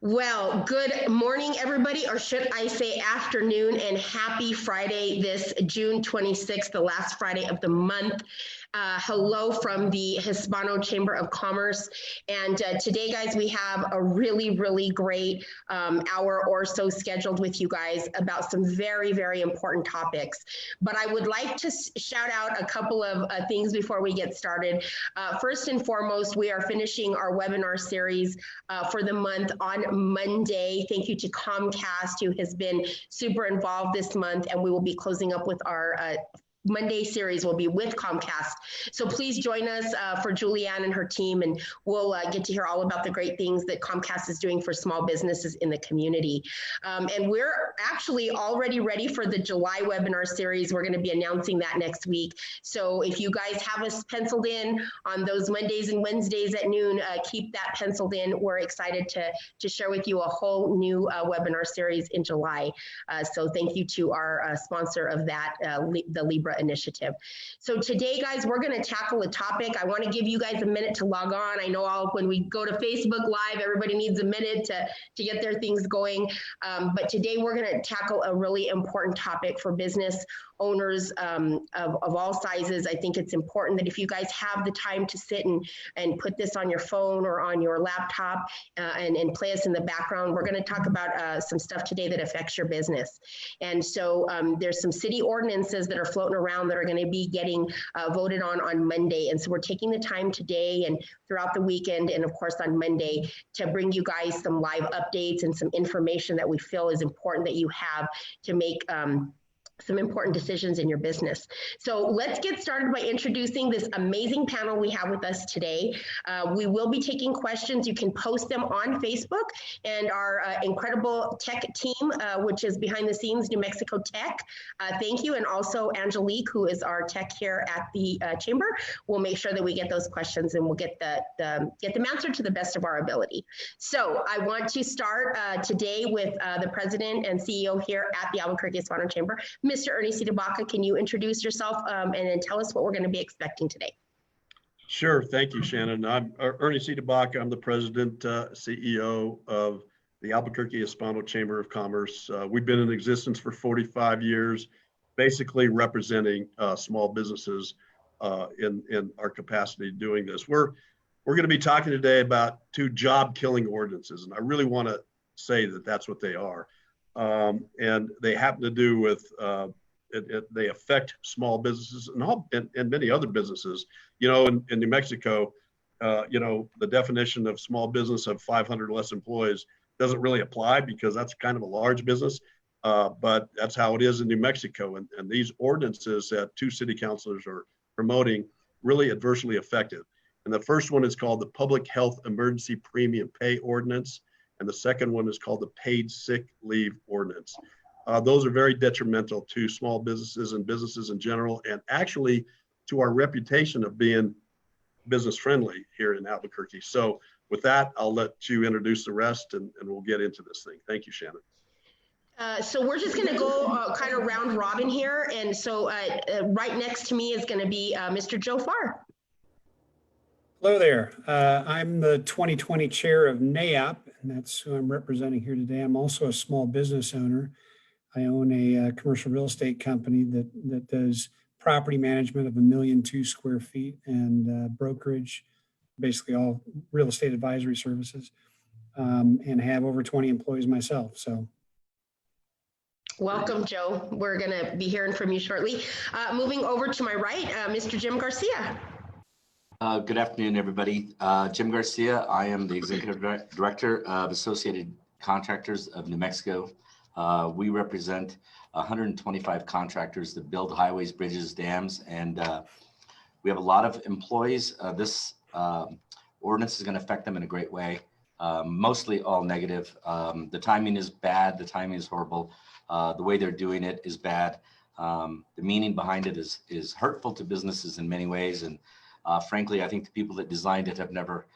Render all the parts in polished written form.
Well, good morning, everybody, or should I say afternoon, and happy Friday, this June 26th, the last Friday of the month. Hello from the Hispano Chamber of Commerce. And today, guys, we have a really great hour or so scheduled with you guys about some very important topics. But I would like to shout out a couple of things before we get started. First and foremost, we are finishing our webinar series for the month on Monday. Thank you to Comcast, who has been super involved this month, and we will be closing up with our Monday series will be with Comcast. So please join us for Julianne and her team, and we'll get to hear all about the great things that Comcast is doing for small businesses in the community. And we're actually already ready for the July webinar series. We're going to be announcing that next week. So if you guys have us penciled in on those Mondays and Wednesdays at noon, keep that penciled in. We're excited to share with you a whole new webinar series in July. So thank you to our sponsor of that, the Libra initiative. So today, guys, we're going to tackle a topic. I want to give you guys a minute to log on. I know when we go to Facebook Live, everybody needs a minute to get their things going. But today we're going to tackle a really important topic for business owners of all sizes. I think it's important that if you guys have the time to sit and put this on your phone or on your laptop and play us in the background, we're going to talk about some stuff today that affects your business. And so there's some city ordinances that are floating around that are going to be getting voted on Monday. And so we're taking the time today and throughout the weekend and of course on Monday to bring you guys some live updates and some information that we feel is important that you have to make some important decisions in your business. So let's get started by introducing this amazing panel we have with us today. We will be taking questions. You can post them on Facebook, and our incredible tech team, which is behind the scenes, New Mexico Tech. Thank you. And also Angelique, who is our tech here at the Chamber, will make sure that we get those questions and we'll get them answered to the best of our ability. So I want to start today with the president and CEO here at the Albuquerque Hispano Chamber, Mr. Ernie C. DeBaca. Can you introduce yourself and then tell us what we're going to be expecting today? Sure. Thank you, Shannon. I'm Ernie C. DeBaca. I'm the president, CEO of the Albuquerque Hispano Chamber of Commerce. We've been in existence for 45 years, basically representing small businesses in our capacity doing this. We're going to be talking today about two job-killing ordinances, and I really want to say that that's what they are. And they happen to do with, they affect small businesses and many other businesses. You know, in New Mexico, you know, the definition of small business of 500 or less employees doesn't really apply because that's kind of a large business, but that's how it is in New Mexico. And these ordinances that two city councilors are promoting really adversely affect it. And the first one is called the Public Health Emergency Premium Pay Ordinance. And the second one is called the Paid Sick Leave Ordinance. Those are very detrimental to small businesses and businesses in general, and actually to our reputation of being business friendly here in Albuquerque. So with that, I'll let you introduce the rest and we'll get into this thing. Thank you, Shannon. So we're just going to go kind of round robin here. And so right next to me is going to be Mr. Joe Farr. Hello there. I'm the 2020 chair of NAIOP, and that's who I'm representing here today. I'm also a small business owner. I own a commercial real estate company that does property management of 1.2 million square feet and brokerage, basically all real estate advisory services, and have over 20 employees myself. So. Welcome, Joe. We're going to be hearing from you shortly. Moving over to my right, Mr. Jim Garcia. Good afternoon, everybody. Jim Garcia. I am the Executive Director of Associated Contractors of New Mexico. We represent 125 contractors that build highways, bridges, dams, and we have a lot of employees. This ordinance is going to affect them in a great way, mostly all negative. The timing is bad. The timing is horrible. The way they're doing it is bad. The meaning behind it is hurtful to businesses in many ways, and frankly, I think the people that designed it have never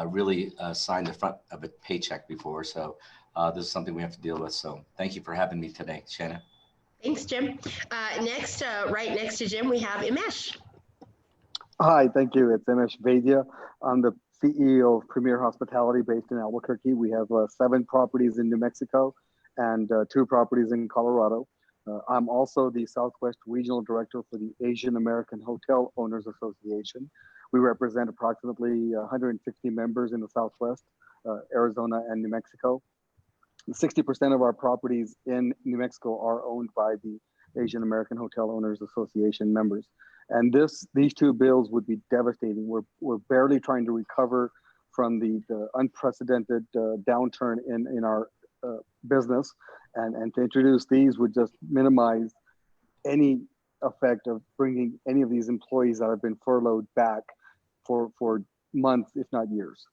really signed the front of a paycheck before. So this is something we have to deal with. So thank you for having me today, Shannon. Thanks, Jim. Next, right next to Jim, we have Imesh. Hi, thank you. It's Imesh Vaidya. I'm the CEO of Premier Hospitality based in Albuquerque. We have 7 properties in New Mexico and 2 properties in Colorado. I'm also the Southwest Regional Director for the Asian American Hotel Owners Association. We represent approximately 160 members in the Southwest, Arizona and New Mexico. 60% of our properties in New Mexico are owned by the Asian American Hotel Owners Association members. And these 2 bills would be devastating. We're barely trying to recover from the unprecedented downturn in our business. And to introduce these would just minimize any effect of bringing any of these employees that have been furloughed back for months, if not years.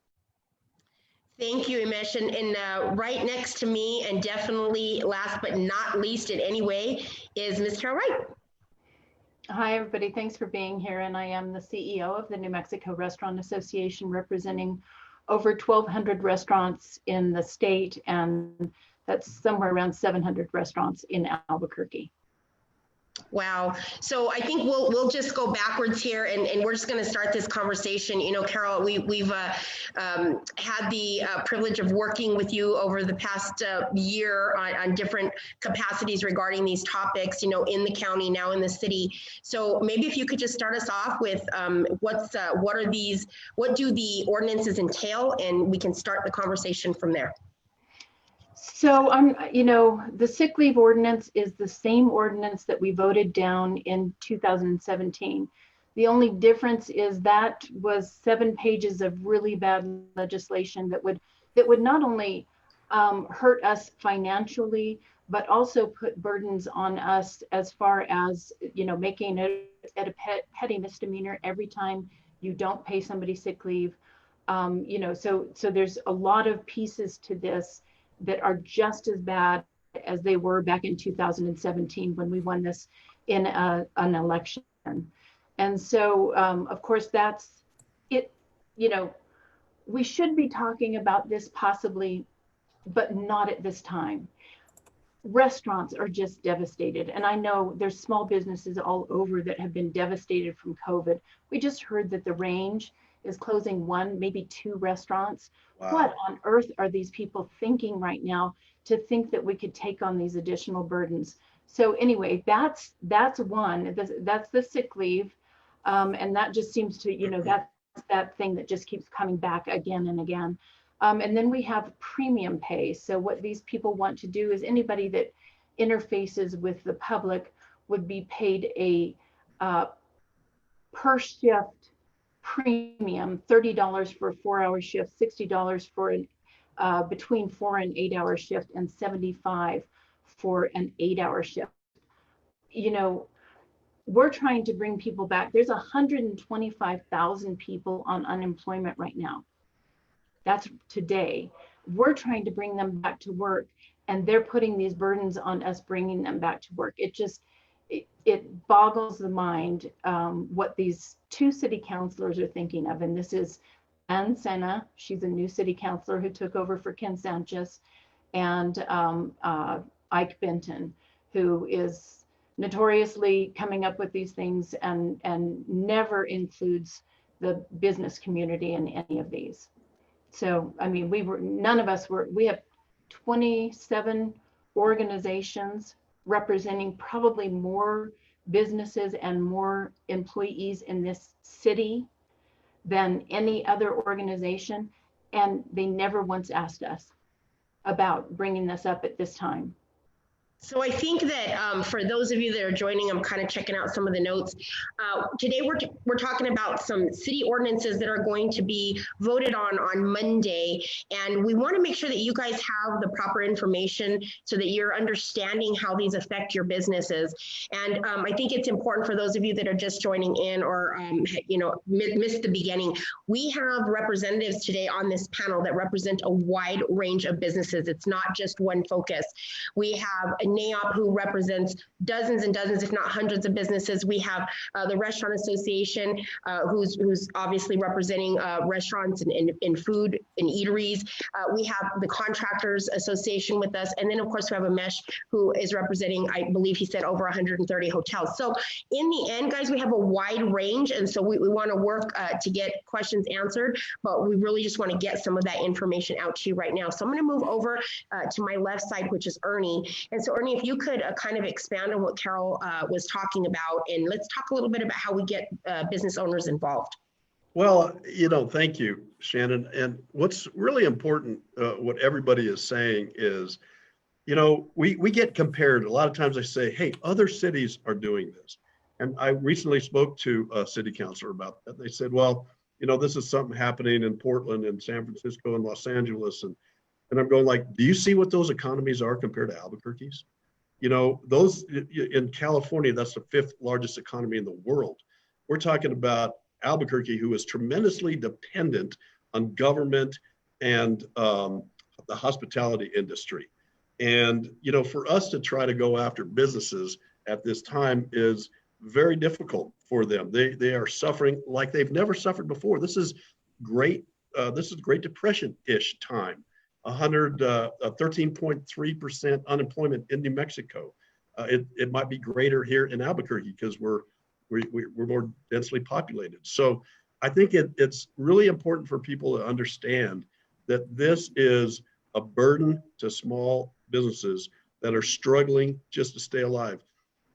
Thank you, Imesh. And right next to me, and definitely last but not least in any way, is Ms. Carol Wright. Hi, everybody. Thanks for being here. And I am the CEO of the New Mexico Restaurant Association, representing over 1,200 restaurants in the state, and that's somewhere around 700 restaurants in Albuquerque. Wow. So I think we'll just go backwards here, and we're just going to start this conversation. You know, Carol, we've had the privilege of working with you over the past year on different capacities regarding these topics, you know, in the county, now in the city. So maybe if you could just start us off with what do the ordinances entail, and we can start the conversation from there. So, you know, the sick leave ordinance is the same ordinance that we voted down in 2017. The only difference is that was 7 pages of really bad legislation that would not only hurt us financially, but also put burdens on us as far as, you know, making it a petty misdemeanor every time you don't pay somebody sick leave. You know, so there's a lot of pieces to this that are just as bad as they were back in 2017 when we won this in an election. And so, of course, that's it. You know, we should be talking about this possibly, but not at this time. Restaurants are just devastated. And I know there's small businesses all over that have been devastated from COVID. We just heard that the Range is closing 1, maybe 2 restaurants. Wow. What on earth are these people thinking right now to think that we could take on these additional burdens? So anyway, that's one. That's the sick leave, and that just seems to, you know, that's that thing that just keeps coming back again and again. And then we have premium pay. So what these people want to do is anybody that interfaces with the public would be paid a per shift premium, $30 for a 4-hour shift, $60 for an between 4 and 8 hour shift, and $75 for an 8-hour shift. You know, we're trying to bring people back. There's 125,000 people on unemployment right now. That's today. We're trying to bring them back to work, and they're putting these burdens on us bringing them back to work. It boggles the mind what these 2 city councilors are thinking of. And this is Ann Sena. She's a new city councilor who took over for Ken Sanchez, and Ike Benton, who is notoriously coming up with these things and never includes the business community in any of these. So, I mean, we have 27 organizations representing probably more businesses and more employees in this city than any other organization. And they never once asked us about bringing this up at this time. So I think that for those of you that are joining, I'm kind of checking out some of the notes. Today we're talking about some city ordinances that are going to be voted on Monday, and we want to make sure that you guys have the proper information so that you're understanding how these affect your businesses. And I think it's important for those of you that are just joining in or you know, missed the beginning. We have representatives today on this panel that represent a wide range of businesses. It's not just one focus. We have NAOP, who represents dozens and dozens, if not hundreds of businesses. We have the Restaurant Association, who's obviously representing restaurants and food and eateries. We have the Contractors Association with us. And then of course we have Amesh, who is representing, I believe he said, over 130 hotels. So in the end, guys, we have a wide range. And so we want to work to get questions answered, but we really just want to get some of that information out to you right now. So I'm going to move over to my left side, which is Ernie. And so Ernie, if you could kind of expand on what Carol was talking about, and let's talk a little bit about how we get business owners involved. Well, thank you, Shannon. And what's really important, what everybody is saying is, we get compared. A lot of times I say, hey, other cities are doing this. And I recently spoke to a city councilor about that. They said, well, this is something happening in Portland and San Francisco and Los Angeles. And I'm going like, do you see what those economies are compared to Albuquerque's? Those in California, that's the 5th largest economy in the world. We're talking about Albuquerque, who is tremendously dependent on government and the hospitality industry. And, for us to try to go after businesses at this time is very difficult for them. They are suffering like they've never suffered before. This is Great Depression-ish time. 13.3% unemployment in New Mexico. It might be greater here in Albuquerque because we're more densely populated. So I think it's really important for people to understand that this is a burden to small businesses that are struggling just to stay alive.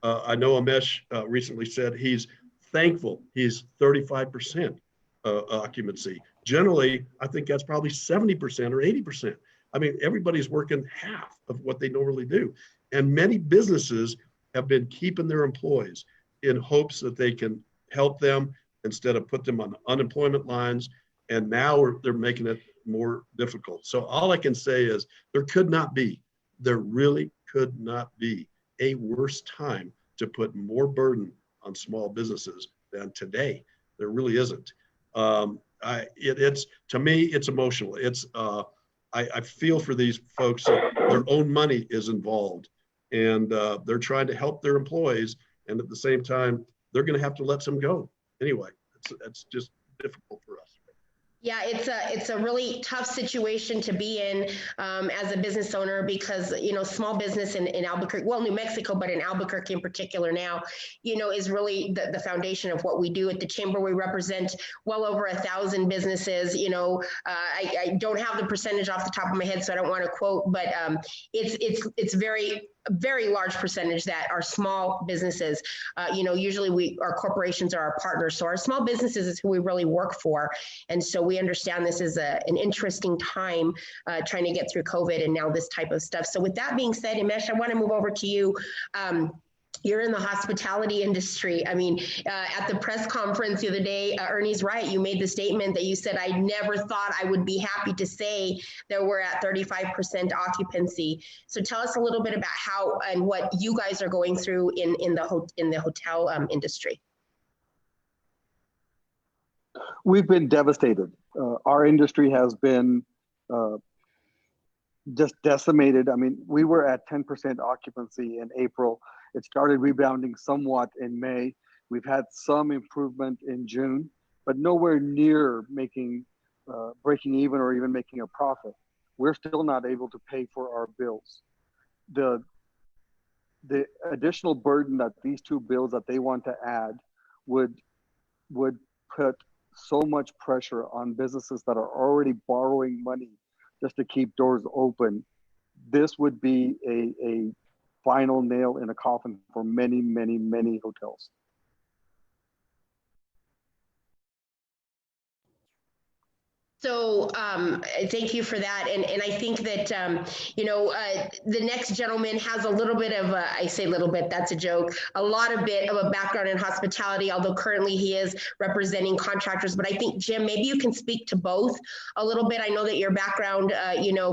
I know Amesh recently said he's thankful he's 35% occupancy. Generally, I think that's probably 70% or 80%. I mean, everybody's working half of what they normally do. And many businesses have been keeping their employees in hopes that they can help them instead of put them on unemployment lines. And now they're making it more difficult. So all I can say is there really could not be a worse time to put more burden on small businesses than today. There really isn't. It's to me, it's emotional. I feel for these folks that their own money is involved, and they're trying to help their employees, and at the same time, they're going to have to let some go. Anyway, it's just difficult for us. Yeah, it's a really tough situation to be in as a business owner because, small business in Albuquerque, well, New Mexico, but in Albuquerque in particular now, is really the foundation of what we do at the Chamber. We represent well over 1,000 businesses. I don't have the percentage off the top of my head, so I don't want to quote, but it's very large percentage that are small businesses. Usually our corporations are our partners. So our small businesses is who we really work for. And so we understand this is an interesting time trying to get through COVID and now this type of stuff. So with that being said, Amesh, I want to move over to you. You're in the hospitality industry. I mean, at the press conference the other day, Ernie's right. You made the statement that you said, I never thought I would be happy to say that we're at 35% occupancy. So tell us a little bit about how and what you guys are going through in the hotel industry. We've been devastated. Our industry has been just decimated. I mean, we were at 10% occupancy in April. It started rebounding somewhat in May. We've had some improvement in June, but nowhere near breaking even or even making a profit. We're still not able to pay for our bills. The additional burden that these two bills that they want to add would put so much pressure on businesses that are already borrowing money just to keep doors open. This would be a final nail in a coffin for many, many, many hotels. So thank you for that. And I think that, the next gentleman has a little bit of I say little bit, that's a joke, a bit of a background in hospitality, although currently he is representing contractors. But I think, Jim, maybe you can speak to both a little bit. I know that your background,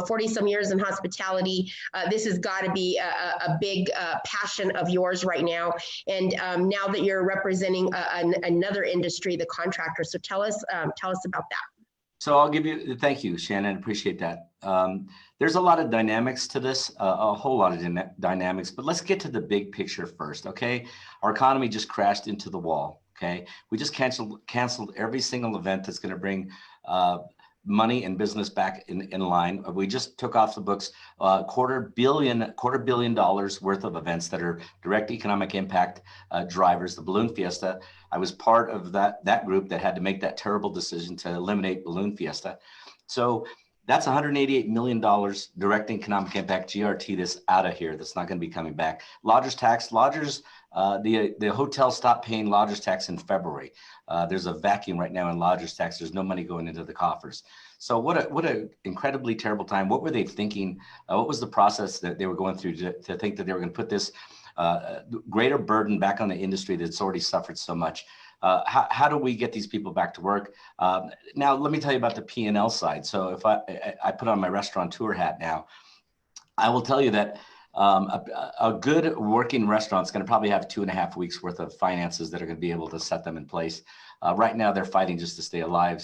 40 some years in hospitality, this has got to be a big passion of yours right now. And now that you're representing another industry, the contractor. So tell us about that. So I'll give you, thank you, Shannon, appreciate that. There's a lot of dynamics to this, a whole lot of dynamics, but let's get to the big picture first, okay? Our economy just crashed into the wall, okay? We just canceled every single event that's gonna bring money and business back in line. We just took off the books $250 million worth of events that are direct economic impact drivers. The Balloon Fiesta, I was part of that group that had to make that terrible decision to eliminate Balloon Fiesta. So that's $188 million direct economic impact GRT that's out of here. That's not going to be coming back. Lodgers tax, the hotel stopped paying lodgers tax in February. There's a vacuum right now in lodgers tax. There's no money going into the coffers. So what a incredibly terrible time. What were they thinking? What was the process that they were going through to think that they were going to put this greater burden back on the industry that's already suffered so much? How do we get these people back to work? Now, let me tell you about the P&L side. So if I put on my restaurateur hat now, I will tell you that a good working restaurant is going to probably have 2.5 weeks worth of finances that are going to be able to set them in place. Right now, they're fighting just to stay alive,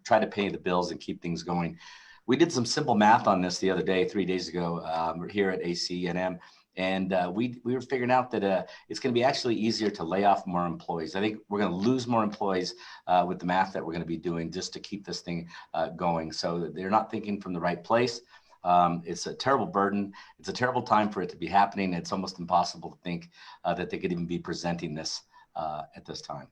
try to pay the bills and keep things going. We did some simple math on this the other day, 3 days ago, here at ACNM. And we were figuring out that it's going to be actually easier to lay off more employees. I think we're going to lose more employees with the math that we're going to be doing just to keep this thing going. So they're not thinking from the right place. It's a terrible burden. It's a terrible time for it to be happening. It's almost impossible to think that they could even be presenting this at this time.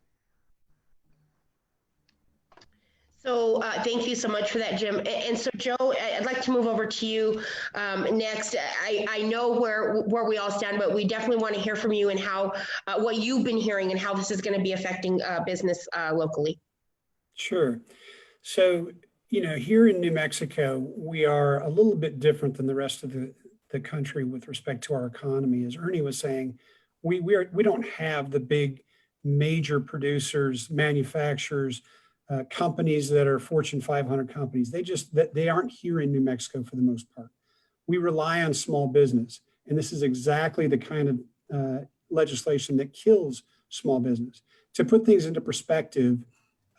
So thank you so much for that, Jim. And so, Joe, I'd like to move over to you next. I know where we all stand, but we definitely want to hear from you and how what you've been hearing and how this is going to be affecting business locally. Sure. So, here in New Mexico, we are a little bit different than the rest of the country with respect to our economy. As Ernie was saying, we don't have the big major producers, manufacturers, companies that are Fortune 500 companies. They aren't here in New Mexico for the most part. We rely on small business, and this is exactly the kind of legislation that kills small business. To put things into perspective,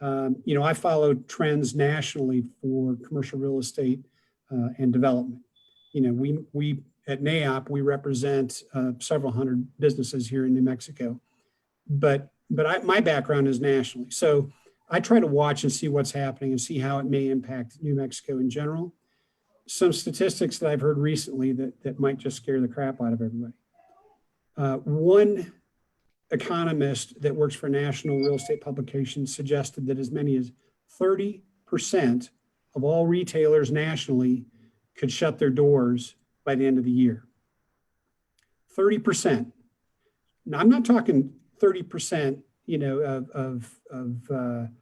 I follow trends nationally for commercial real estate and development. We at NAIOP, we represent several hundred businesses here in New Mexico, but my background is nationally. So I try to watch and see what's happening and see how it may impact New Mexico in general. Some statistics that I've heard recently that might just scare the crap out of everybody. One economist that works for national real estate publications suggested that as many as 30% of all retailers nationally could shut their doors by the end of the year. 30%. Now, I'm not talking 30%, of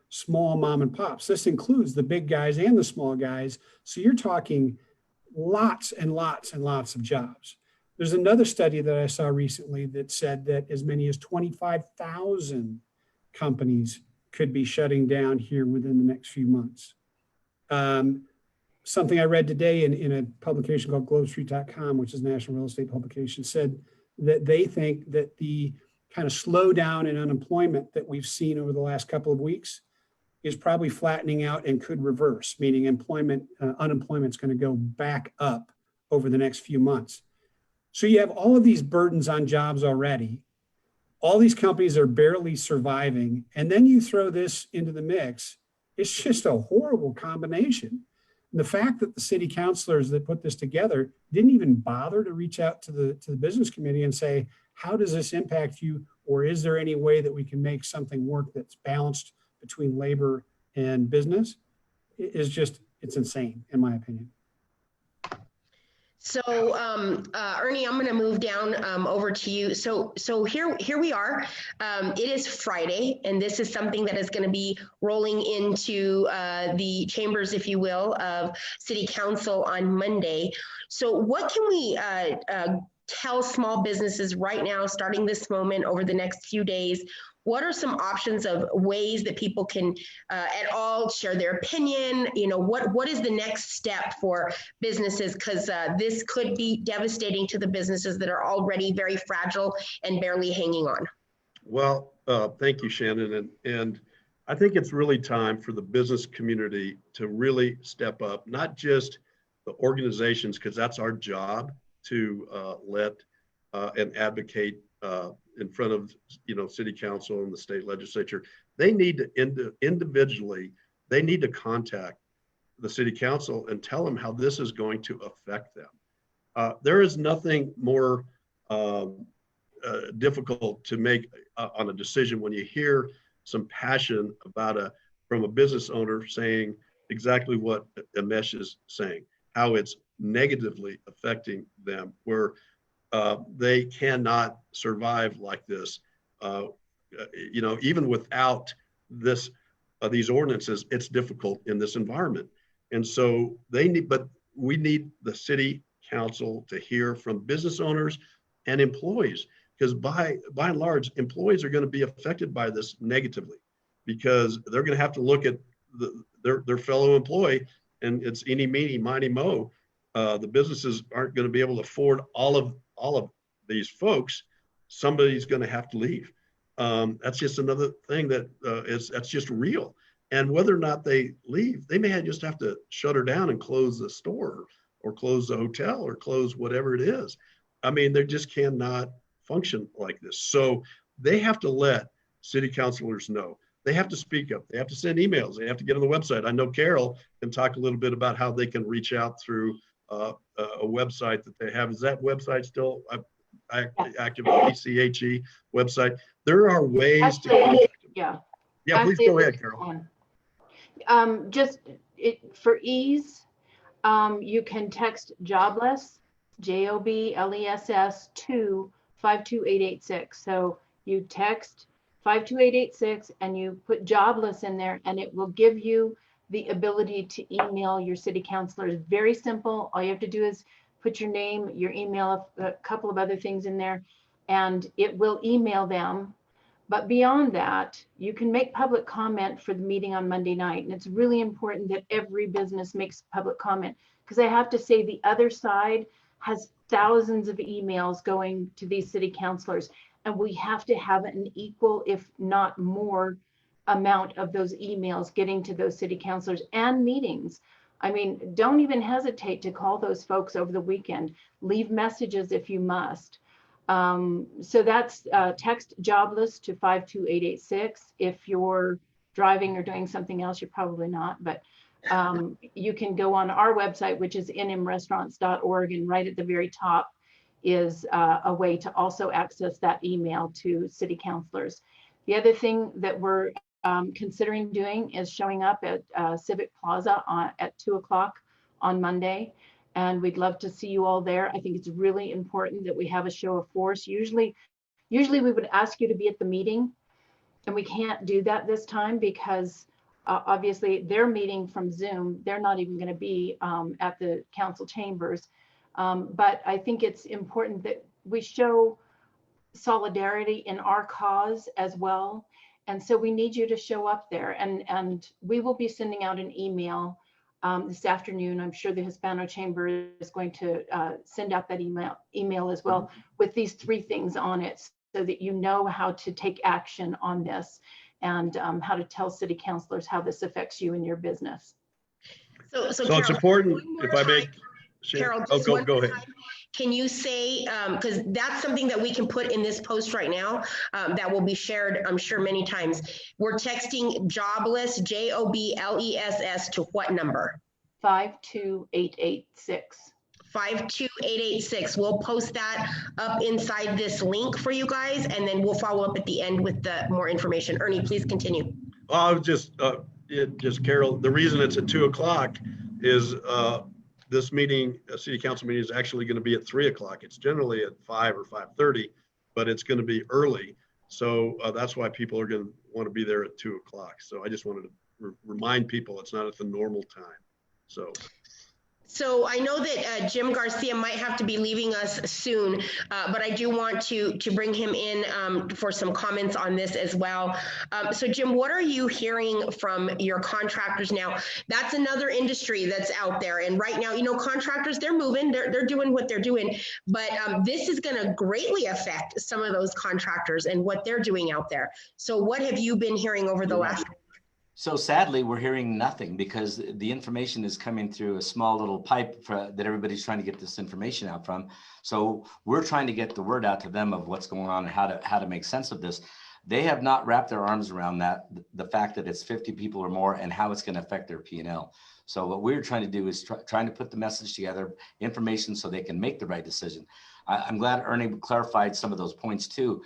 small mom and pops. This includes the big guys and the small guys. So you're talking lots and lots and lots of jobs. There's another study that I saw recently that said that as many as 25,000 companies could be shutting down here within the next few months. Something I read today in a publication called GlobeStreet.com, which is a national real estate publication, said that they think that the kind of slowdown in unemployment that we've seen over the last couple of weeks is probably flattening out and could reverse, meaning unemployment's going to go back up over the next few months. So you have all of these burdens on jobs already. All these companies are barely surviving. And then you throw this into the mix. It's just a horrible combination. And the fact that the city councilors that put this together didn't even bother to reach out to the business committee and say, how does this impact you? Or is there any way that we can make something work that's balanced between labor and business? It's insane, in my opinion. So, Ernie, I'm going to move down over to you. So here we are. It is Friday, and this is something that is going to be rolling into the chambers, if you will, of City Council on Monday. So what can we tell small businesses right now, starting this moment over the next few days? What are some options of ways that people can at all share their opinion? What is the next step for businesses? Because this could be devastating to the businesses that are already very fragile and barely hanging on. Well, thank you, Shannon. And I think it's really time for the business community to really step up, not just the organizations, because that's our job to let and advocate in front of, city council and the state legislature. They need to individually, they need to contact the city council and tell them how this is going to affect them. There is nothing more difficult to make on a decision when you hear some passion from a business owner saying exactly what Amesh is saying, how it's negatively affecting them, where they cannot survive like this. Even without these ordinances, it's difficult in this environment. And so we need the city council to hear from business owners and employees, because by and large, employees are going to be affected by this negatively, because they're going to have to look at their fellow employee, and it's eeny, meeny, miny, mo. The businesses aren't going to be able to afford all of these folks. Somebody's going to have to leave. That's just another thing that's just real. And whether or not they leave, they may just have to shut her down and close the store or close the hotel or close whatever it is. I mean, they just cannot function like this. So they have to let city councilors know. They have to speak up. They have to send emails. They have to get on the website. I know Carol can talk a little bit about how they can reach out through a website that they have. Is that website still active? PCHE website. There are ways to contact them. Yeah. Yeah, please go ahead, Carol. For ease, you can text jobless, JOBLESS, to 52886. So you text 52886 and you put jobless in there, and it will give you the ability to email your city councilors. Very simple. All you have to do is put your name, your email, a couple of other things in there, and it will email them. But beyond that, you can make public comment for the meeting on Monday night. And it's really important that every business makes public comment, because I have to say the other side has thousands of emails going to these city councilors, and we have to have an equal, if not more, amount of those emails getting to those city councilors and meetings. I mean, don't even hesitate to call those folks over the weekend. Leave messages if you must. So that's text jobless to 52886. If you're driving or doing something else, you're probably not, but you can go on our website, which is nmrestaurants.org, and right at the very top is a way to also access that email to city councilors. The other thing that we're considering doing is showing up at Civic Plaza at 2 o'clock on Monday. And we'd love to see you all there. I think it's really important that we have a show of force. Usually we would ask you to be at the meeting, and we can't do that this time because obviously they're meeting from Zoom. They're not even going to be at the council chambers. But I think it's important that we show solidarity in our cause as well. And so we need you to show up there, and we will be sending out an email this afternoon. I'm sure the Hispano Chamber is going to send out that email as well with these 3 things on it, so that you know how to take action on this and how to tell city councilors how this affects you and your business. So Carol, it's important, if I may, Carol, go ahead. Can you say, because that's something that we can put in this post right now that will be shared, I'm sure, many times. We're texting jobless, JOBLESS, to what number? 52886. 52886. We'll post that up inside this link for you guys, and then we'll follow up at the end with the more information. Ernie, please continue. I was just Carol, the reason it's at 2 o'clock is this meeting, city council meeting, is actually going to be at 3 o'clock. It's generally at 5 or 5:30, but it's going to be early. So that's why people are going to want to be there at 2 o'clock. So I just wanted to remind people it's not at the normal time. So I know that Jim Garcia might have to be leaving us soon, but I do want to bring him in for some comments on this as well. So Jim, what are you hearing from your contractors now? That's another industry that's out there. And right now, contractors, they're moving, they're doing what they're doing, but this is going to greatly affect some of those contractors and what they're doing out there. So what have you been hearing over the last week? So sadly, we're hearing nothing because the information is coming through a small little pipe that everybody's trying to get this information out from. So we're trying to get the word out to them of what's going on and how to make sense of this. They have not wrapped their arms around that, the fact that it's 50 people or more and how it's going to affect their P&L. So what we're trying to do is trying to put the message together, information so they can make the right decision. I'm glad Ernie clarified some of those points too.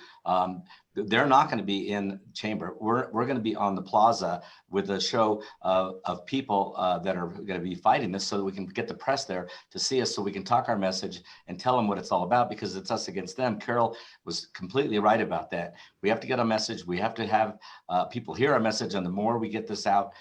They're not going to be in chamber. We're going to be on the plaza with a show of people that are going to be fighting this so that we can get the press there to see us so we can talk our message and tell them what it's all about, because it's us against them. Carol was completely right about that. We have to get a message. We have to have people hear our message, and the more we get this out,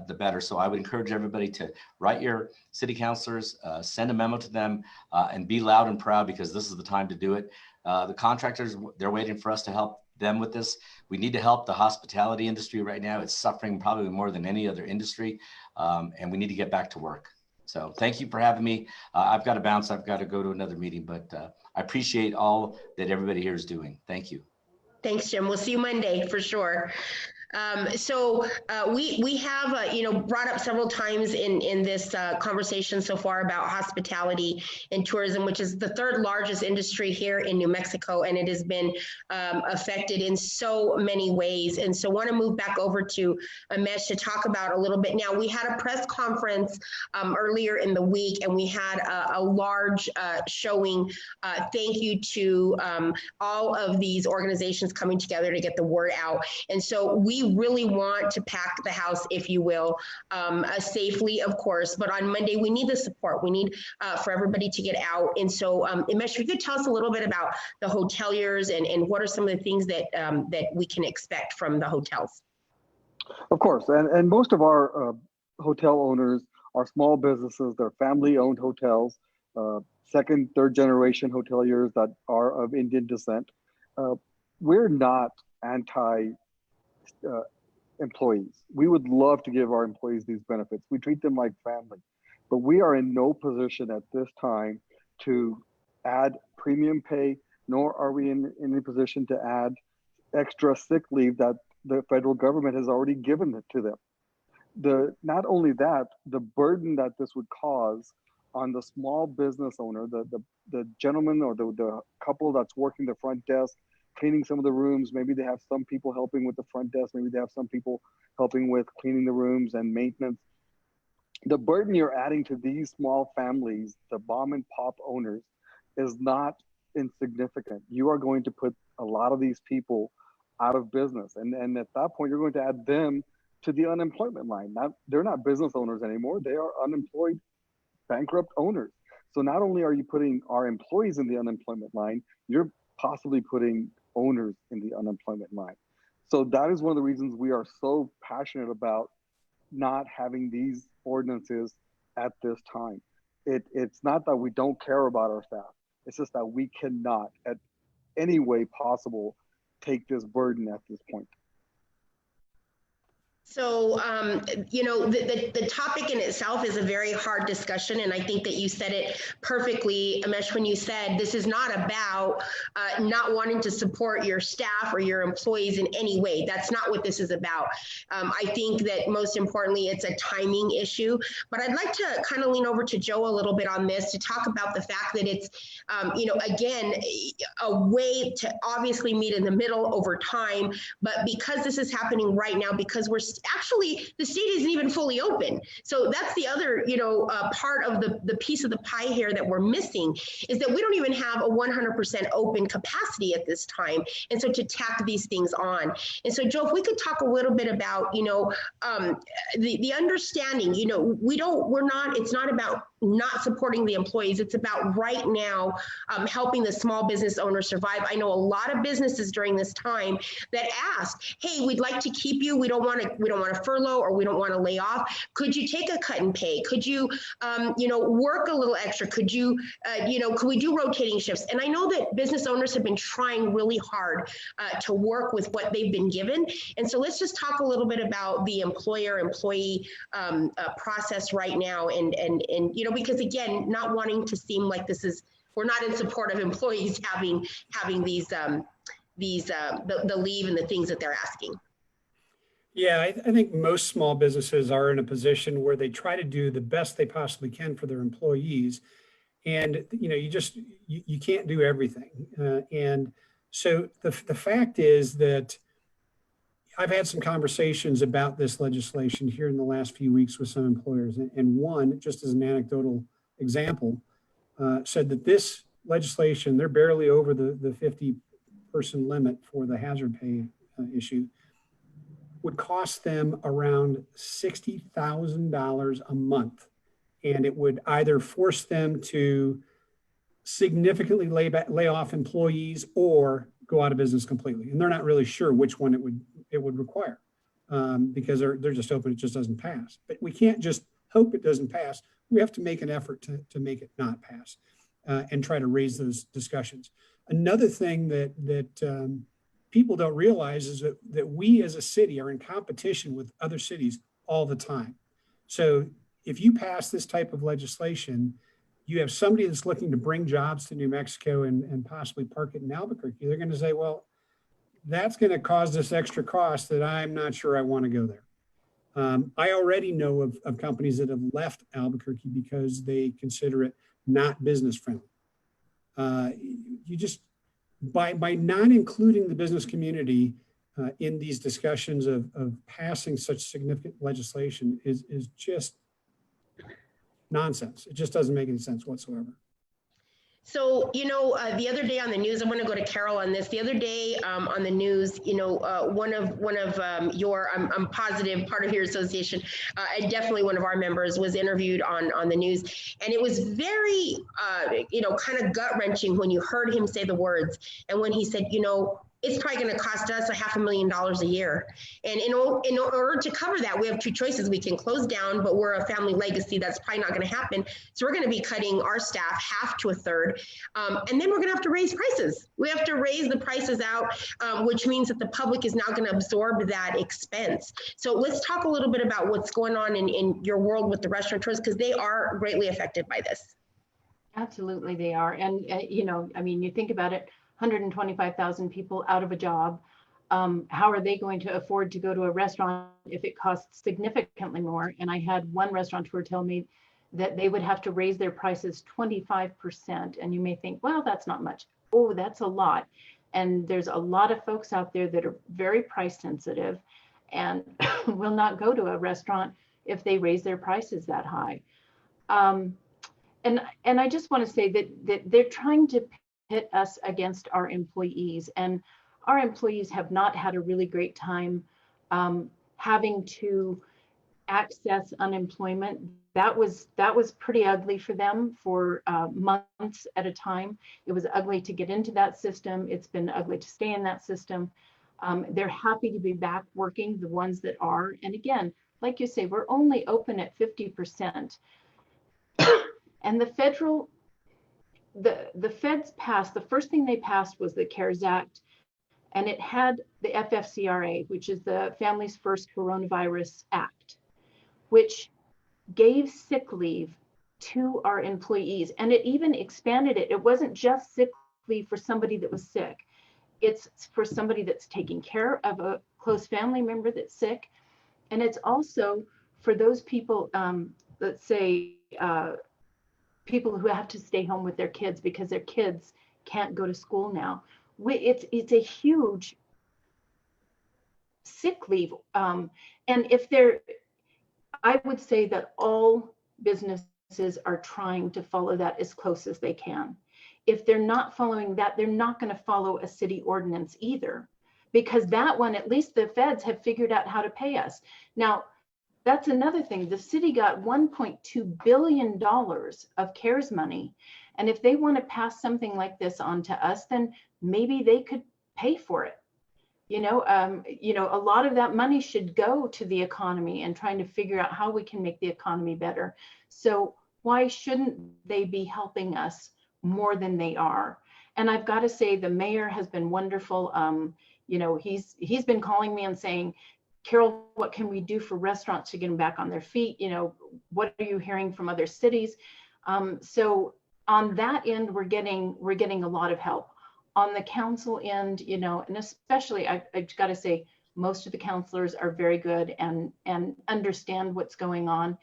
the better. So I would encourage everybody to write your city councilors, send a memo to them, and be loud and proud, because this is the time to do it. The contractors, they're waiting for us to help them with this. We need to help the hospitality industry right now. It's suffering probably more than any other industry, and we need to get back to work. So thank you for having me. I've got to bounce. I've got to go to another meeting, but I appreciate all that everybody here is doing. Thank you. Thanks, Jim. We'll see you Monday for sure. We have brought up several times in this conversation so far about hospitality and tourism, which is the third largest industry here in New Mexico, and it has been affected in so many ways. And so, want to move back over to Amesh to talk about a little bit. Now, we had a press conference earlier in the week, and we had a large showing. Thank you to all of these organizations coming together to get the word out. And so we really want to pack the house, if you will, safely, of course. But on Monday, we need the support. We need for everybody to get out. And so, Amesh, if you could tell us a little bit about the hoteliers and what are some of the things that that we can expect from the hotels? Of course, and most of our hotel owners are small businesses. They're family-owned hotels, second, third generation hoteliers that are of Indian descent. We're not anti employees. We would love to give our employees these benefits. We treat them like family, but we are in no position at this time to add premium pay, nor are we in a position to add extra sick leave that the federal government has already given it to them. Not only that, the burden that this would cause on the small business owner, the gentleman or the couple that's working the front desk, cleaning some of the rooms. Maybe they have some people helping with the front desk. Maybe they have some people helping with cleaning the rooms and maintenance. The burden you're adding to these small families, the mom and pop owners, is not insignificant. You are going to put a lot of these people out of business. And at that point, you're going to add them to the unemployment line. They're not business owners anymore. They are unemployed, bankrupt owners. So not only are you putting our employees in the unemployment line, you're possibly putting owners in the unemployment line. So that is one of the reasons we are so passionate about not having these ordinances at this time. It's not that we don't care about our staff. It's just that we cannot, at any way possible, take this burden at this point. So, the topic in itself is a very hard discussion. And I think that you said it perfectly, Amesh, when you said this is not about not wanting to support your staff or your employees in any way. That's not what this is about. I think that most importantly, it's a timing issue. But I'd like to kind of lean over to Joe a little bit on this to talk about the fact that it's, again, a way to obviously meet in the middle over time. But because this is happening right now, because we're actually, the state isn't even fully open. So that's the other, part of the piece of the pie here that we're missing, is that we don't even have a 100% open capacity at this time. And so to tack these things on. And so, Joe, if we could talk a little bit about, the understanding, it's not about not supporting the employees. It's about right now helping the small business owners survive. I know a lot of businesses during this time that ask, hey, we'd like to keep you. We don't want to furlough, or we don't want to lay off. Could you take a cut in pay? Could you, work a little extra? Could you, could we do rotating shifts? And I know that business owners have been trying really hard to work with what they've been given. And so let's just talk a little bit about the employer-employee process right now, and because again, not wanting to seem like we're not in support of employees having these the leave and the things that they're asking. Yeah, I think most small businesses are in a position where they try to do the best they possibly can for their employees. And, you can't do everything. And so the fact is that I've had some conversations about this legislation here in the last few weeks with some employers. And one, just as an anecdotal example, said that this legislation, they're barely over the 50-person limit for the hazard pay issue, would cost them around $60,000 a month. And it would either force them to significantly lay off employees or go out of business completely. And they're not really sure which one it would require, because they're just hoping it just doesn't pass. But we can't just hope it doesn't pass. We have to make an effort to make it not pass, and try to raise those discussions. Another thing that people don't realize is that we as a city are in competition with other cities all the time. So if you pass this type of legislation, you have somebody that's looking to bring jobs to New Mexico and possibly park it in Albuquerque. They're going to say, well, that's going to cause this extra cost that I'm not sure I want to go there. I already know of companies that have left Albuquerque because they consider it not business friendly. You just, by not including the business community in these discussions of passing such significant legislation is just nonsense. It just doesn't make any sense whatsoever. So, the other day on the news, I'm going to go to Carol on this. The other day on the news, one of your, I'm positive, part of your association, and definitely one of our members was interviewed on the news. And it was very, kind of gut wrenching when you heard him say the words. And when he said, it's probably going to cost us $500,000 a year. And in order to cover that, we have two choices. We can close down, but we're a family legacy. That's probably not going to happen. So we're going to be cutting our staff half to a third. And then we're going to have to raise prices. We have to raise the prices out, which means that the public is now going to absorb that expense. So let's talk a little bit about what's going on in your world with the restaurateurs, because they are greatly affected by this. Absolutely, they are. And, you think about it, 125,000 people out of a job. How are they going to afford to go to a restaurant if it costs significantly more? And I had one restaurateur tell me that they would have to raise their prices 25%. And you may think, well, that's not much. Oh, that's a lot. And there's a lot of folks out there that are very price sensitive and will not go to a restaurant if they raise their prices that high. And I just want to say that they're trying to pit us against our employees, and our employees have not had a really great time having to access unemployment. That was pretty ugly for them for months at a time. It was ugly to get into that system. It's been ugly to stay in that system. They're happy to be back working, the ones that are. And again, like you say, we're only open at 50%. And the feds passed, the first thing they passed was the CARES Act, and it had the FFCRA, which is the Families First Coronavirus Act, which gave sick leave to our employees. And it even expanded it. It wasn't just sick leave for somebody that was sick. It's for somebody that's taking care of a close family member that's sick. And it's also for those people, let's say, people who have to stay home with their kids because their kids can't go to school now. It's a huge sick leave. And I would say that all businesses are trying to follow that as close as they can. If they're not following that, they're not going to follow a city ordinance either, because that one, at least the feds have figured out how to pay us. Now, that's another thing. The city got $1.2 billion of CARES money. And if they want to pass something like this on to us, then maybe they could pay for it. A lot of that money should go to the economy and trying to figure out how we can make the economy better. So why shouldn't they be helping us more than they are? And I've got to say, the mayor has been wonderful. He's been calling me and saying, Carol, what can we do for restaurants to get them back on their feet? What are you hearing from other cities? So on that end, we're getting a lot of help. On the council end, and especially I've got to say, Most of the counselors are very good and understand what's going on.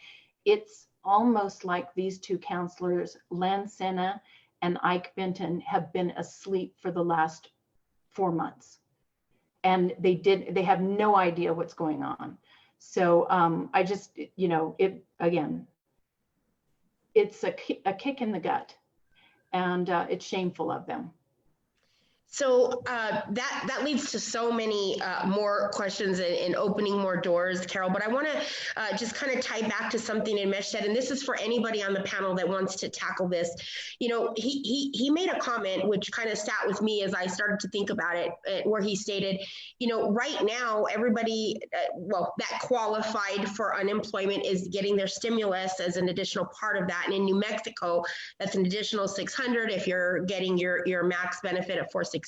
It's almost like these two counselors, Len Senna and Ike Benton, have been asleep for the last 4 months. And they have no idea what's going on. So I just, it's a kick in the gut, and it's shameful of them. So that leads to so many more questions and opening more doors, Carol. But I want to just kind of tie back to something Nimesh said, and this is for anybody on the panel that wants to tackle this. You know, he made a comment which kind of sat with me as I started to think about it, where he stated, you know, right now everybody, that qualified for unemployment is getting their stimulus as an additional part of that. And in New Mexico, that's an additional $600 if you're getting your max benefit at 461,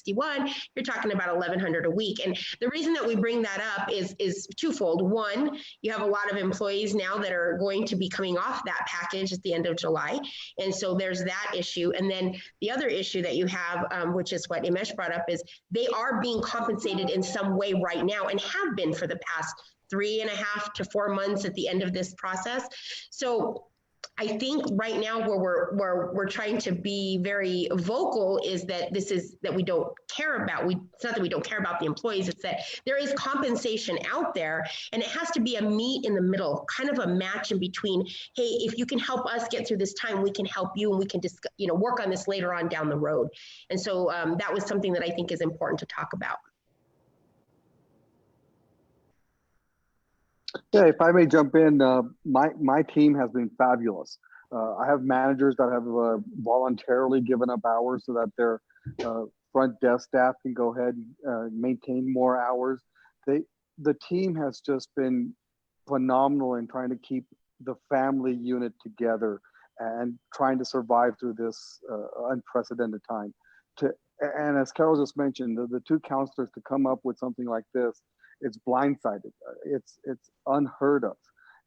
you're talking about $1,100 a week. And the reason that we bring that up is twofold. One, you have a lot of employees now that are going to be coming off that package at the end of July. And so there's that issue. And then the other issue that you have, which is what Nimesh brought up, is they are being compensated in some way right now and have been for the past 3.5 to 4 months at the end of this process. So I think right now where we're trying to be very vocal is that we don't care about. It's not that we don't care about the employees. It's that there is compensation out there, and it has to be a meet in the middle, kind of a match in between. Hey, if you can help us get through this time, we can help you, and we can just work on this later on down the road. And so that was something that I think is important to talk about. Yeah, if I may jump in, my team has been fabulous. I have managers that have voluntarily given up hours so that their front desk staff can go ahead and maintain more hours. The team has just been phenomenal in trying to keep the family unit together and trying to survive through this unprecedented time. And as Carol just mentioned, the two counselors to come up with something like this, it's blindsided. It's unheard of.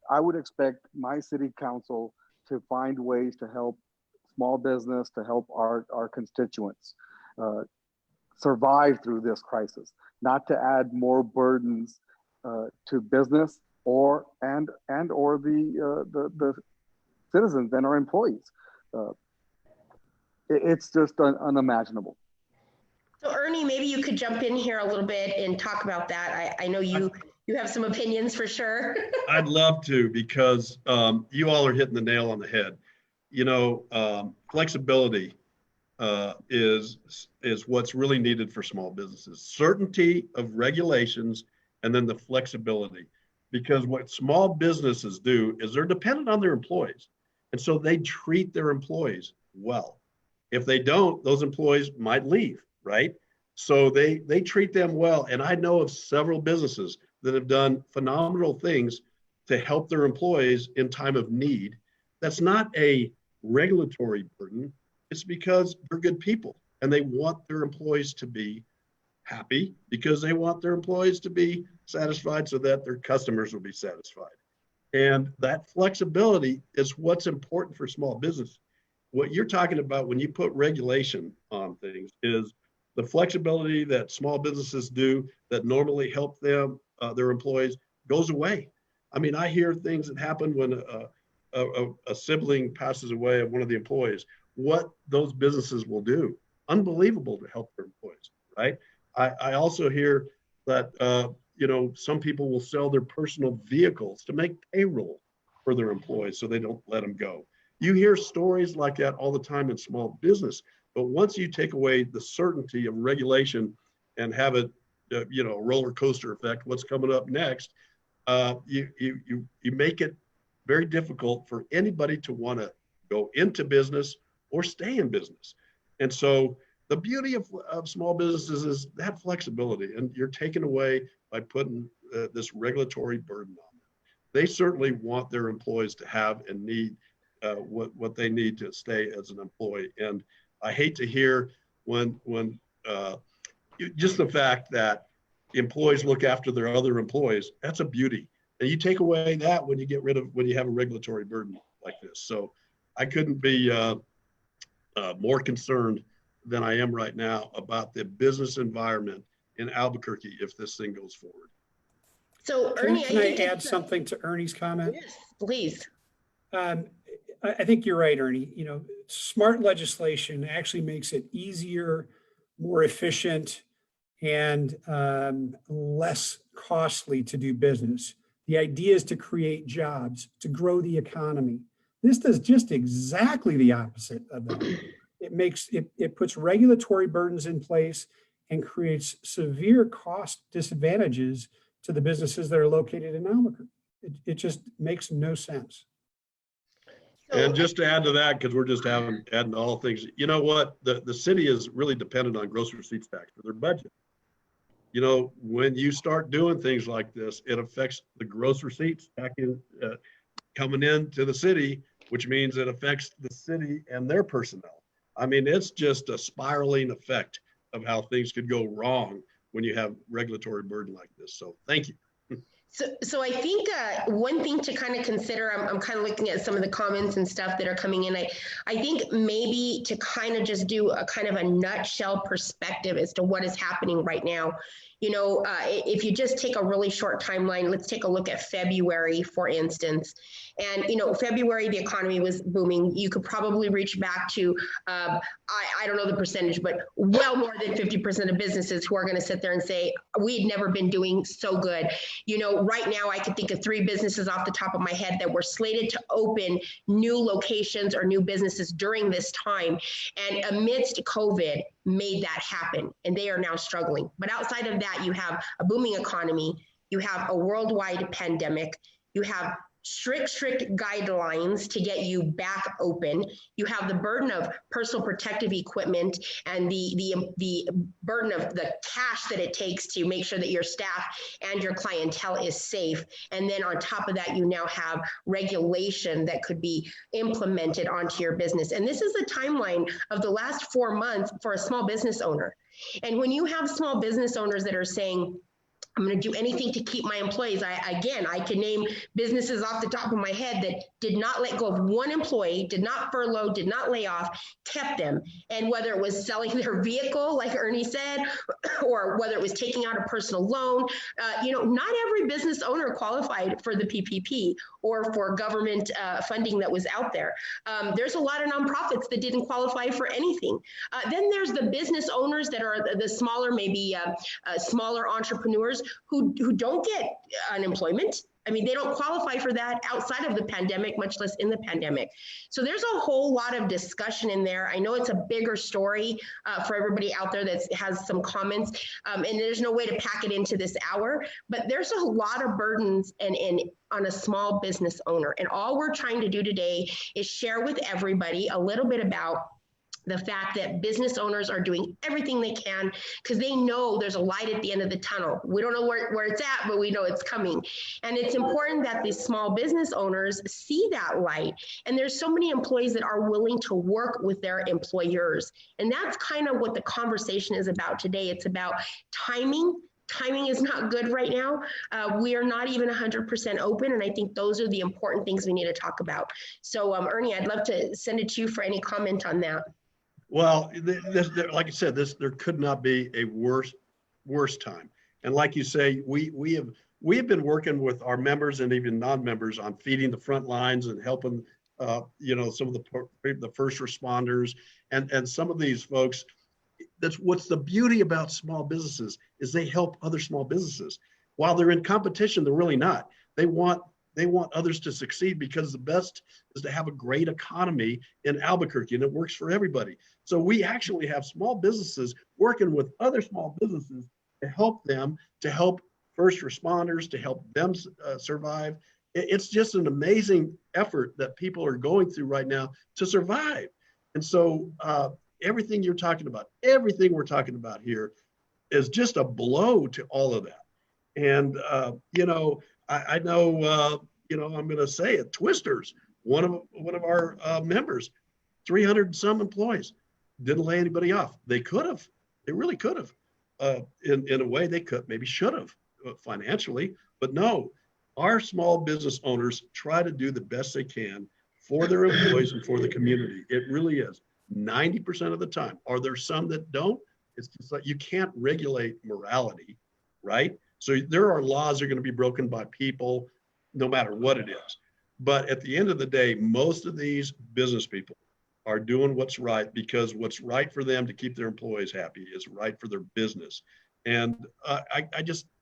I would expect my city council to find ways to help small business, to help our constituents survive through this crisis, not to add more burdens to business or the citizens and our employees. It's just unimaginable. So Ernie, maybe you could jump in here a little bit and talk about that. I know you have some opinions for sure. I'd love to, because you all are hitting the nail on the head. Flexibility is what's really needed for small businesses. Certainty of regulations, and then the flexibility. Because what small businesses do is they're dependent on their employees. And so they treat their employees well. If they don't, those employees might leave. Right? So they treat them well. And I know of several businesses that have done phenomenal things to help their employees in time of need. That's not a regulatory burden. It's because they're good people and they want their employees to be happy, because they want their employees to be satisfied so that their customers will be satisfied. And that flexibility is what's important for small business. What you're talking about when you put regulation on things is the flexibility that small businesses do that normally help them, their employees, goes away. I mean, I hear things that happen when a sibling passes away of one of the employees, what those businesses will do. Unbelievable to help their employees, right? I also hear that, some people will sell their personal vehicles to make payroll for their employees so they don't let them go. You hear stories like that all the time in small business. But once you take away the certainty of regulation and have it, a roller coaster effect, what's coming up next, you make it very difficult for anybody to want to go into business or stay in business. And so the beauty of small businesses is that flexibility, and you're taken away by putting this regulatory burden on them. They certainly want their employees to have and need what they need to stay as an employee. And I hate to hear when just the fact that employees look after their other employees, that's a beauty. And you take away that when you have a regulatory burden like this. So I couldn't be more concerned than I am right now about the business environment in Albuquerque if this thing goes forward. So Ernie, Can I think add it's, something to Ernie's comment? yes, please. Um, I think you're right, Ernie. You know, smart legislation actually makes it easier, more efficient, and less costly to do business. The idea is to create jobs, to grow the economy. This does just exactly the opposite of that. It puts regulatory burdens in place and creates severe cost disadvantages to the businesses that are located in Albuquerque. It just makes no sense. And just to add to that, because we're just adding all things, you know what? The city is really dependent on gross receipts tax for their budget. You know, when you start doing things like this, it affects the gross receipts back in, coming into the city, which means it affects the city and their personnel. I mean, it's just a spiraling effect of how things could go wrong when you have regulatory burden like this. So thank you. So I think one thing to kind of consider, I'm kind of looking at some of the comments and stuff that are coming in. I think maybe to kind of just do a kind of a nutshell perspective as to what is happening right now. You know, if you just take a really short timeline, let's take a look at February, for instance. And, you know, February, the economy was booming. You could probably reach back to, I don't know the percentage, but well more than 50% of businesses who are going to sit there and say, we'd never been doing so good. You know, right now I could think of 3 businesses off the top of my head that were slated to open new locations or new businesses during this time. And amidst COVID, made that happen, and they are now struggling. But outside of that, you have a booming economy, you have a worldwide pandemic, you have strict guidelines to get you back open. You have the burden of personal protective equipment and the burden of the cash that it takes to make sure that your staff and your clientele is safe. And then on top of that, you now have regulation that could be implemented onto your business. And this is a timeline of the last 4 months for a small business owner. And when you have small business owners that are saying, I'm going to do anything to keep my employees. I can name businesses off the top of my head that did not let go of one employee, did not furlough, did not lay off, kept them. And whether it was selling their vehicle, like Ernie said, or whether it was taking out a personal loan, you know, not every business owner qualified for the PPP or for government funding that was out there. There's a lot of nonprofits that didn't qualify for anything. Then there's the business owners that are the smaller, maybe smaller entrepreneurs who don't get unemployment. I mean, they don't qualify for that outside of the pandemic, much less in the pandemic. So there's a whole lot of discussion in there. I know it's a bigger story for everybody out there that has some comments, and there's no way to pack it into this hour, but there's a lot of burdens and on a small business owner. And all we're trying to do today is share with everybody a little bit about the fact that business owners are doing everything they can because they know there's a light at the end of the tunnel. We don't know where it's at, but we know it's coming. And it's important that these small business owners see that light. And there's so many employees that are willing to work with their employers. And that's kind of what the conversation is about today. It's about timing. Timing is not good right now. We are not even 100% open. And I think those are the important things we need to talk about. So Ernie, I'd love to send it to you for any comment on that. Well, like I said, there could not be a worse time. And like you say, we have been working with our members and even non-members on feeding the front lines and helping, you know, some of the first responders and some of these folks. That's what's the beauty about small businesses is they help other small businesses. While they're in competition, they're really not. They want others to succeed because the best is to have a great economy in Albuquerque, and it works for everybody. So we actually have small businesses working with other small businesses to help them, to help first responders, to help them survive. It's just an amazing effort that people are going through right now to survive. And so everything you're talking about, everything we're talking about here is just a blow to all of that. And, you know, I know, you know, I'm going to say it, Twisters, one of our members, 300 and some employees, didn't lay anybody off. They could have, they really could have, in a way they could, maybe should have financially, but no, our small business owners try to do the best they can for their employees and for the community. It really is 90% of the time. Are there some that don't? It's just like, you can't regulate morality, right? So there are laws that are going to be broken by people, no matter what it is. But at the end of the day, most of these business people are doing what's right because what's right for them to keep their employees happy is right for their business. And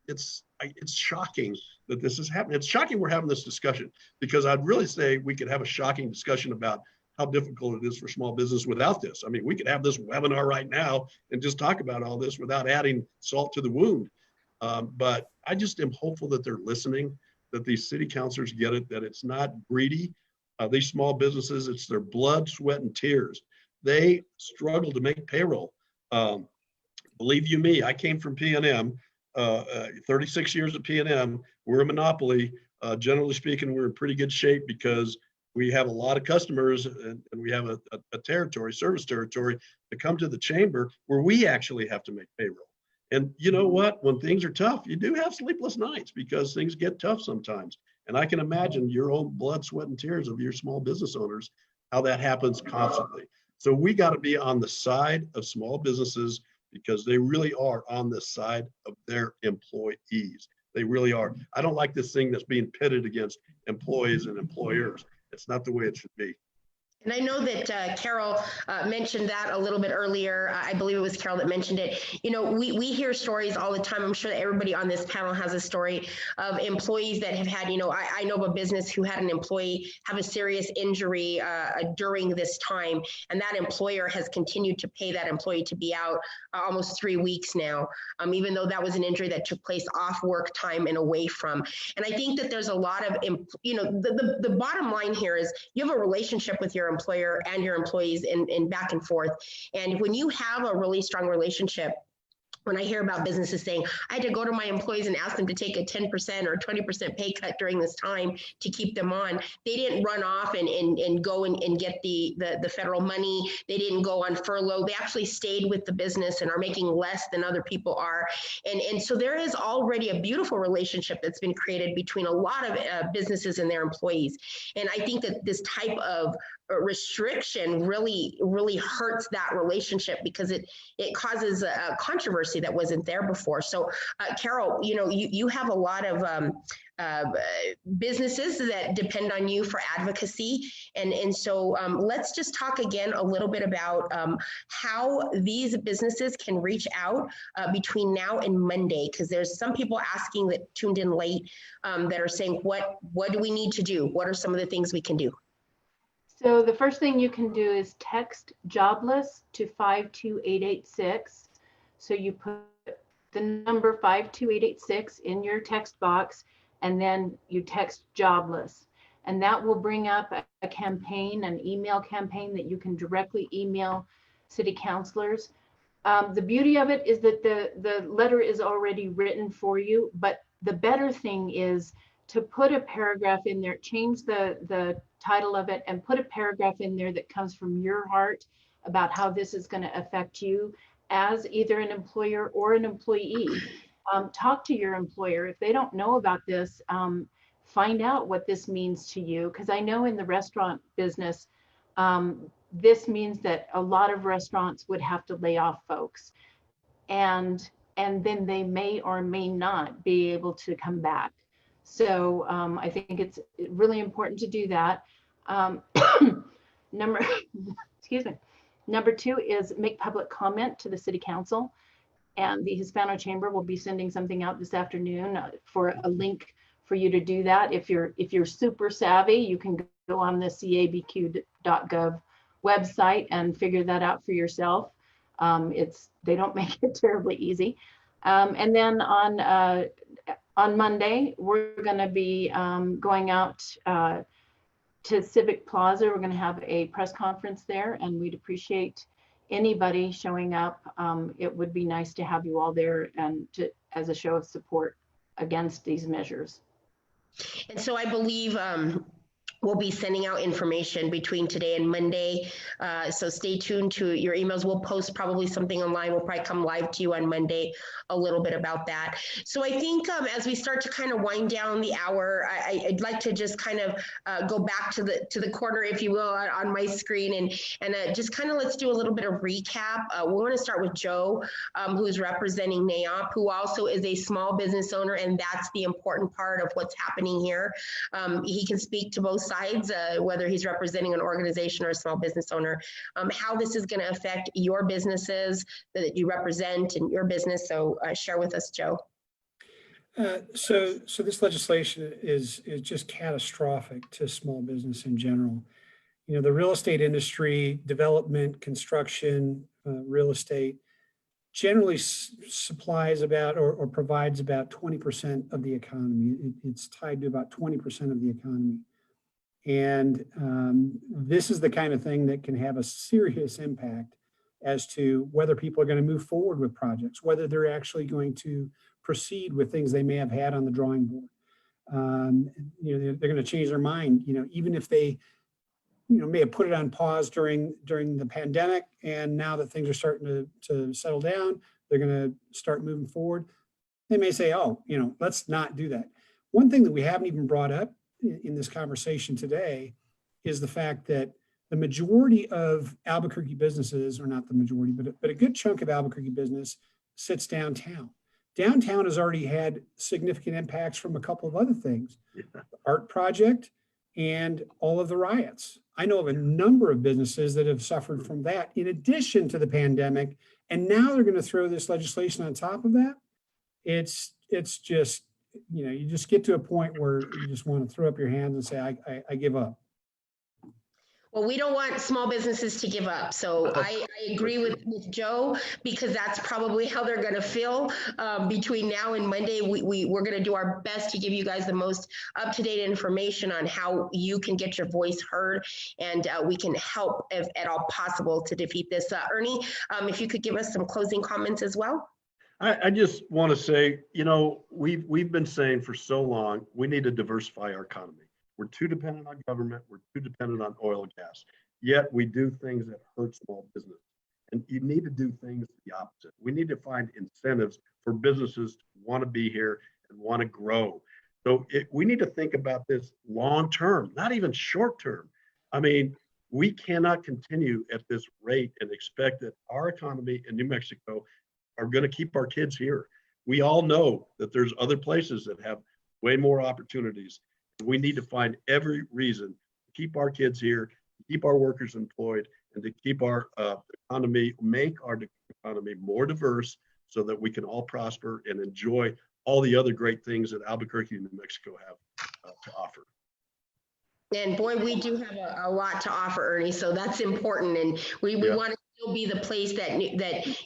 it's shocking that this is happening. It's shocking we're having this discussion, because I'd really say we could have a shocking discussion about how difficult it is for small business without this. I mean, we could have this webinar right now and just talk about all this without adding salt to the wound. But I just am hopeful that they're listening, that these city councilors get it, that it's not greedy. These small businesses, it's their blood, sweat, and tears. They struggle to make payroll. Believe you me, I came from P&M, 36 years at P&M. We're a monopoly. Generally speaking, we're in pretty good shape because we have a lot of customers, and we have a territory, service territory, that come to the chamber where we actually have to make payroll. And you know what? When things are tough, you do have sleepless nights because things get tough sometimes. And I can imagine your own blood, sweat, and tears of your small business owners, how that happens constantly. So we got to be on the side of small businesses, because they really are on the side of their employees. They really are. I don't like this thing that's being pitted against employees and employers. It's not the way it should be. And I know that Carol mentioned that a little bit earlier. I believe it was Carol that mentioned it. You know, we hear stories all the time. I'm sure that everybody on this panel has a story of employees that have had, you know, I know of a business who had an employee have a serious injury during this time. And that employer has continued to pay that employee to be out almost 3 weeks now, even though that was an injury that took place off work time and away from. And I think that there's a lot of, you know, the bottom line here is you have a relationship with your employer and your employees in back and forth. And when you have a really strong relationship, when I hear about businesses saying, I had to go to my employees and ask them to take a 10% or 20% pay cut during this time to keep them on, they didn't run off and go and get the federal money. They didn't go on furlough. They actually stayed with the business and are making less than other people are. And so there is already a beautiful relationship that's been created between a lot of businesses and their employees. And I think that this type of restriction really hurts that relationship, because it causes a controversy that wasn't there before. So Carol, you know, you have a lot of businesses that depend on you for advocacy. And so let's just talk again a little bit about how these businesses can reach out between now and Monday, because there's some people asking that tuned in late that are saying, what do we need to do? What are some of the things we can do? So the first thing you can do is text jobless to 52886. So you put the number 52886 in your text box, and then you text jobless. And that will bring up a campaign, an email campaign that you can directly email city councilors. The beauty of it is that the letter is already written for you, but the better thing is to put a paragraph in there, change the title of it and put a paragraph in there that comes from your heart about how this is going to affect you as either an employer or an employee. Talk to your employer. If they don't know about this, find out what this means to you. Because I know in the restaurant business, this means that a lot of restaurants would have to lay off folks. And then they may or may not be able to come back. So I think it's really important to do that. Number two is make public comment to the city council. And the Hispano Chamber will be sending something out this afternoon for a link for you to do that. If you're super savvy, you can go on the cabq.gov website and figure that out for yourself. They don't make it terribly easy. And then on Monday, we're going to be going out to Civic Plaza. We're going to have a press conference there, and we'd appreciate anybody showing up. It would be nice to have you all there and as a show of support against these measures. And so I believe We'll be sending out information between today and Monday. So stay tuned to your emails. We'll post probably something online. We'll probably come live to you on Monday a little bit about that. So I think as we start to kind of wind down the hour, I'd like to just kind of go back to the corner, if you will, on my screen and just kind of let's do a little bit of recap. We want to start with Joe, who's representing NAOP, who also is a small business owner, and that's the important part of what's happening here. He can speak to both sides, whether he's representing an organization or a small business owner, how this is going to affect your businesses that you represent and your business. So share with us, Joe. So this legislation is just catastrophic to small business in general. You know, the real estate industry, development, construction, real estate, generally supplies about or provides about 20% of the economy. It's tied to about 20% of the economy. And this is the kind of thing that can have a serious impact as to whether people are going to move forward with projects, whether they're actually going to proceed with things they may have had on the drawing board. You know, they're going to change their mind, you know, even if they, you know, may have put it on pause during the pandemic, and now that things are starting to settle down, they're going to start moving forward. They may say, oh, you know, let's not do that. One thing that we haven't even brought up in this conversation today is the fact that the majority of Albuquerque businesses, or not the majority, but a good chunk of Albuquerque business sits downtown. Downtown has already had significant impacts from a couple of other things, the art project and all of the riots. I know of a number of businesses that have suffered from that in addition to the pandemic, and now they're going to throw this legislation on top of that. It's just, you know, you just get to a point where you just want to throw up your hands and say, I give up. Well, we don't want small businesses to give up. So I agree with Joe, because that's probably how they're going to feel between now and Monday. We're going to do our best to give you guys the most up-to-date information on how you can get your voice heard, and we can help, if at all possible, to defeat this. Ernie, if you could give us some closing comments as well. I just want to say, you know, we've been saying for so long, we need to diversify our economy. We're too dependent on government. We're too dependent on oil and gas. Yet we do things that hurt small business. And you need to do things the opposite. We need to find incentives for businesses to want to be here and want to grow. So we need to think about this long term, not even short term. I mean, we cannot continue at this rate and expect that our economy in New Mexico are going to keep our kids here. We all know that there's other places that have way more opportunities. We need to find every reason to keep our kids here, to keep our workers employed, and to keep our economy, make our economy more diverse so that we can all prosper and enjoy all the other great things that Albuquerque and New Mexico have to offer. And boy, we do have a lot to offer, Ernie. So that's important, and we want to still be the place that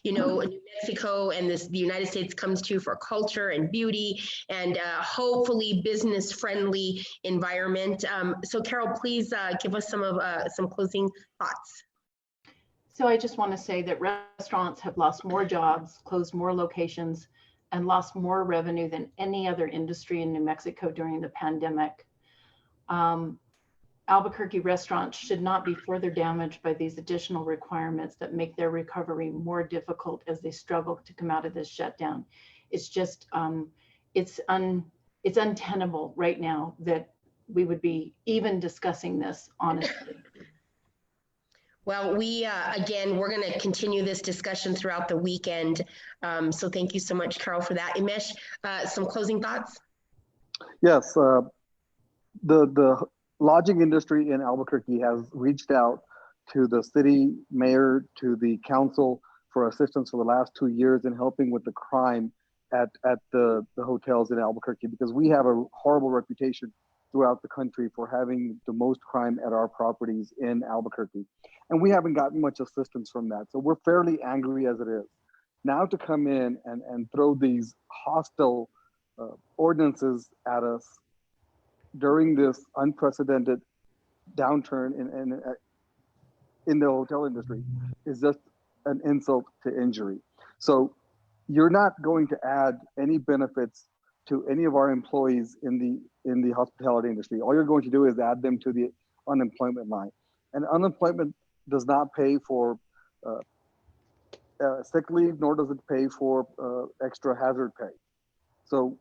you know, New Mexico and the United States comes to for culture and beauty, and hopefully business-friendly environment. So Carol, please give us some closing thoughts. So I just want to say that restaurants have lost more jobs, closed more locations, and lost more revenue than any other industry in New Mexico during the pandemic. Albuquerque restaurants should not be further damaged by these additional requirements that make their recovery more difficult as they struggle to come out of this shutdown. It's just, it's untenable right now that we would be even discussing this, honestly. Well, again, we're going to continue this discussion throughout the weekend. So thank you so much, Carol, for that. Imesh, some closing thoughts? Yes, the lodging industry in Albuquerque has reached out to the city mayor, to the council for assistance for the last 2 years in helping with the crime at the hotels in Albuquerque, because we have a horrible reputation throughout the country for having the most crime at our properties in Albuquerque. And we haven't gotten much assistance from that. So we're fairly angry as it is. Now to come in and throw these hostile ordinances at us during this unprecedented downturn in the hotel industry is just an insult to injury. So you're not going to add any benefits to any of our employees in the hospitality industry. All you're going to do is add them to the unemployment line. And unemployment does not pay for sick leave, nor does it pay for extra hazard pay. So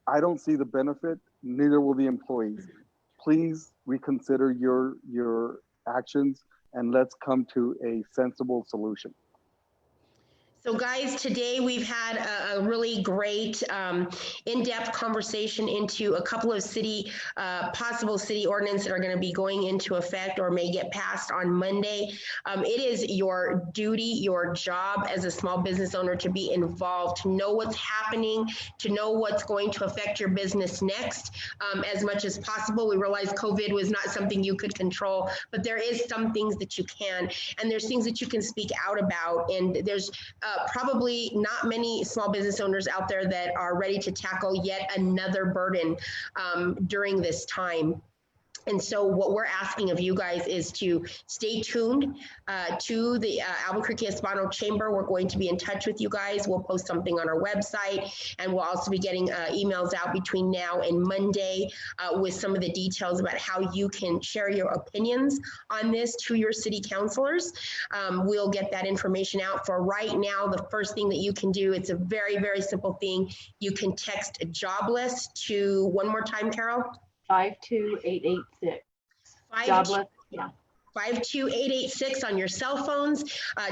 I don't see the benefit, neither will the employees. Please reconsider your actions and let's come to a sensible solution. So guys, today we've had a really great in-depth conversation into a couple of possible city ordinances that are going to be going into effect or may get passed on Monday. It is your duty, your job as a small business owner to be involved, to know what's happening, to know what's going to affect your business next as much as possible. We realize COVID was not something you could control, but there is some things that you can, and there's things that you can speak out about, and there's probably not many small business owners out there that are ready to tackle yet another burden during this time. And so what we're asking of you guys is to stay tuned to the Albuquerque Hispano Chamber. We're going to be in touch with you guys. We'll post something on our website, and we'll also be getting emails out between now and Monday with some of the details about how you can share your opinions on this to your city councilors. We'll get that information out. For right now, the first thing that you can do, it's a very, very simple thing. You can text jobless to, one more time, Carol? 52886. Jobless, yeah. 52886 on your cell phones.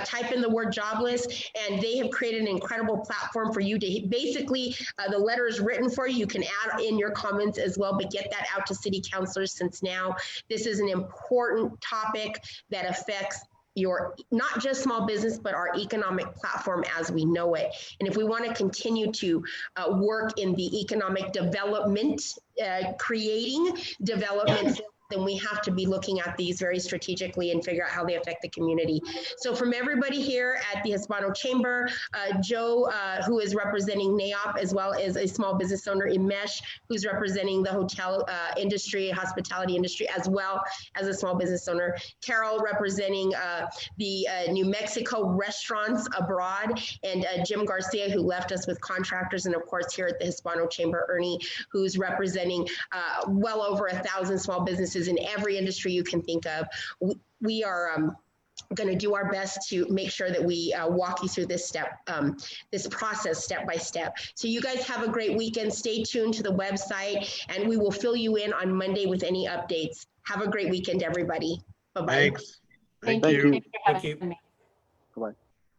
Type in the word jobless, and they have created an incredible platform for you to basically, the letter is written for you. You can add in your comments as well, but get that out to city councilors, since now this is an important topic that affects your, not just small business, but our economic platform as we know it. And if we want to continue to work in the economic development, creating development, then we have to be looking at these very strategically and figure out how they affect the community. So from everybody here at the Hispano Chamber, Joe, who is representing NAIOP, as well as a small business owner, Imesh, who's representing the hotel industry, hospitality industry, as well as a small business owner, Carol representing the New Mexico restaurants abroad, and Jim Garcia, who left us with contractors, and of course here at the Hispano Chamber, Ernie, who's representing well over 1,000 small businesses in every industry you can think of. We are going to do our best to make sure that we walk you through this process step by step. So you guys have a great weekend. Stay tuned to the website, and we will fill you in on Monday with any updates. Have a great weekend, everybody. Bye-bye. Thanks. Thank Thank you. you. Thank you. Bye-bye.